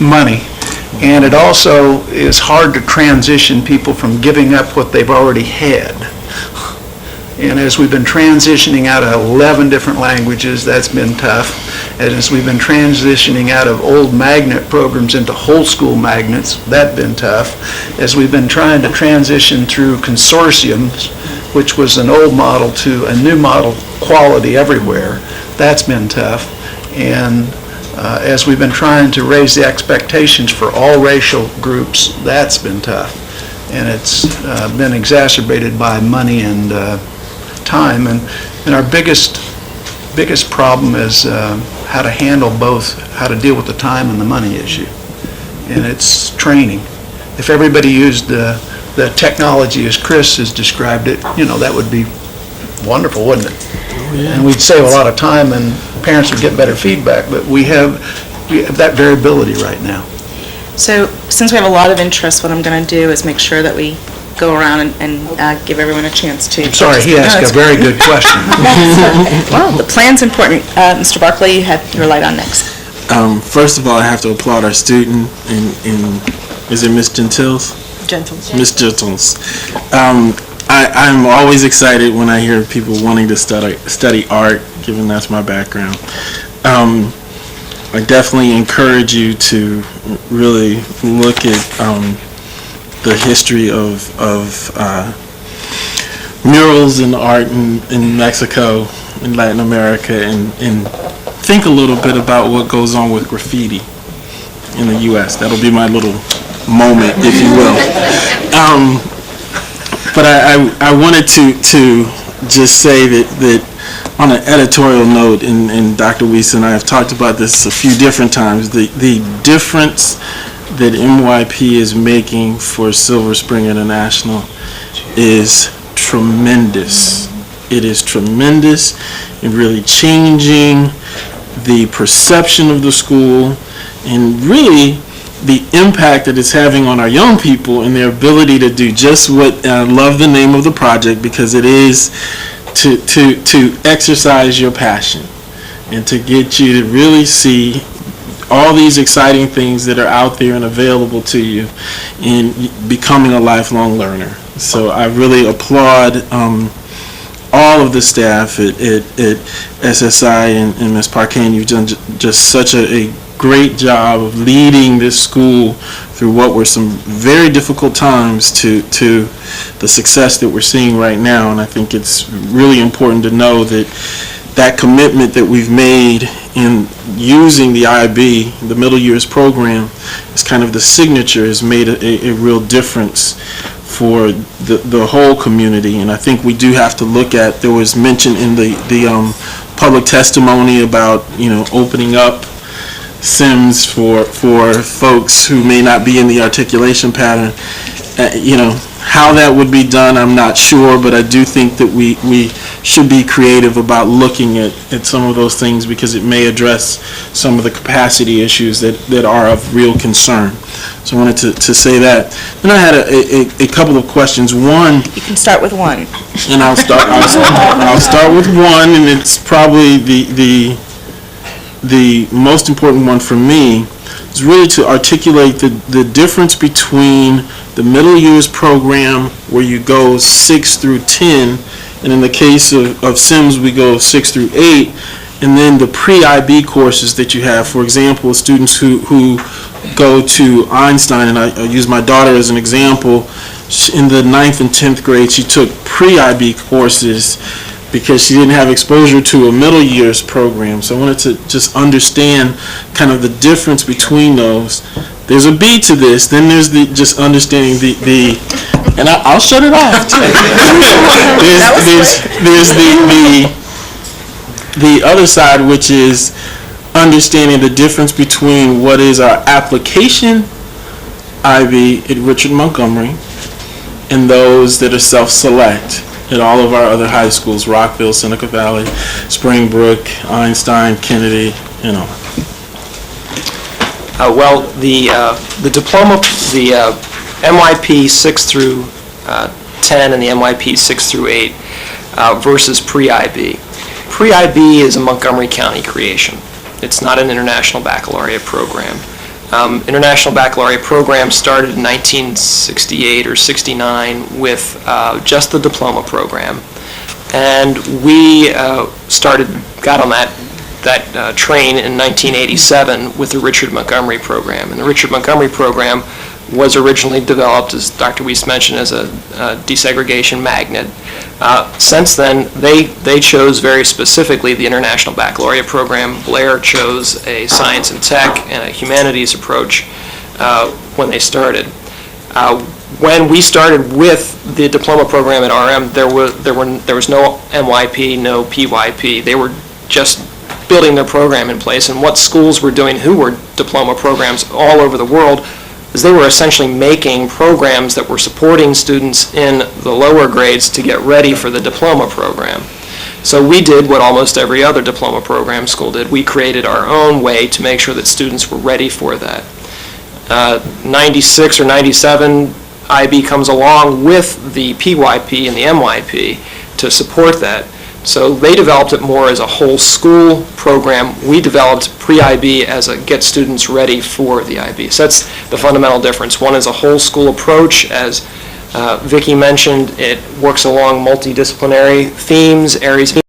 money. And it also is hard to transition people from giving up what they've already had. And as we've been transitioning out of 11 different languages, that's been tough. And as we've been transitioning out of old magnet programs into whole school magnets, that's been tough. As we've been trying to transition through consortiums, which was an old model, to a new model, quality everywhere, that's been tough. And as we've been trying to raise the expectations for all racial groups, that's been tough. And it's been exacerbated by money and time. And our biggest problem is how to handle both, how to deal with the time and the money issue. And it's training. If everybody used the technology as Chris has described it, that would be wonderful, wouldn't it? Oh, yeah. And we'd save a lot of time and parents would get better feedback, but we have that variability right now. So since we have a lot of interest, what I'm going to do is make sure that we go around and give everyone a chance to. I'm sorry, he asked a very good question. Well, the plan's important. Mr. Barkley, you had your light on next. First of all, I have to applaud our student is it Miss Gentils? Gentles. Miss Gentils. I'm always excited when I hear people wanting to study art, given that's my background. I definitely encourage you to really look at the history of murals and art in Mexico, in Latin America, and think a little bit about what goes on with graffiti in the U.S. That'll be my little moment, if you will. But I wanted to just say that on an editorial note, and Dr. Weiss and I have talked about this a few different times, the difference that MYP is making for Silver Spring International is tremendous. It is tremendous in really changing the perception of the school and really the impact that it's having on our young people and their ability to do just what, I love the name of the project because it is to exercise your passion and to get you to really see all these exciting things that are out there and available to you in becoming a lifelong learner. So I really applaud all of the staff at SSI and Ms. Parkane. You've done just such a great job of leading this school through what were some very difficult times to the success that we're seeing right now. And I think it's really important to know that commitment that we've made in using the IB, the middle years program, is kind of the signature, has made a real difference for the whole community. And I think we do have to look at, there was mention in the public testimony about opening up SIMS for folks who may not be in the articulation pattern. How that would be done, I'm not sure, but I do think that we should be creative about looking at some of those things because it may address some of the capacity issues that are of real concern. So I wanted to say that. Then I had a couple of questions. One, you can start with one. And I'll start with one, and it's probably the most important one for me, is really to articulate the difference between the middle years program where you go 6 through 10, and in the case of SIMS we go 6 through 8, and then the pre-IB courses that you have. For example, students who go to Einstein, and I use my daughter as an example. In the 9th and 10th grade, she took pre-IB courses because she didn't have exposure to a middle years program. So I wanted to just understand kind of the difference between those. There's a B to this, then there's just understanding the and I'll shut it off too. there's the other side, which is understanding the difference between what is our application IB at Richard Montgomery and those that are self-select at all of our other high schools, Rockville, Seneca Valley, Springbrook, Einstein, Kennedy, Well, the diploma, the MYP 6 through 10 and the MYP 6 through 8 versus pre-IB. Pre-IB is a Montgomery County creation. It's not an international baccalaureate program. International Baccalaureate program started in 1968 or 69 with just the diploma program. And we got on that train in 1987 with the Richard Montgomery program. And the Richard Montgomery program was originally developed, as Dr. Weiss mentioned, as a desegregation magnet. Since then, they chose very specifically the International Baccalaureate program. Blair chose a science and tech and a humanities approach when they started. When we started with the diploma program at RM, there was no MYP, no PYP. They were just building their program in place. And what schools were doing, who were diploma programs all over the world, is they were essentially making programs that were supporting students in the lower grades to get ready for the diploma program. So we did what almost every other diploma program school did. We created our own way to make sure that students were ready for that. 96 or 97, IB comes along with the PYP and the MYP to support that. So they developed it more as a whole school program. We developed pre-IB as a get students ready for the IB. So that's the fundamental difference. One is a whole school approach. As Vicki mentioned, it works along multidisciplinary themes, areas of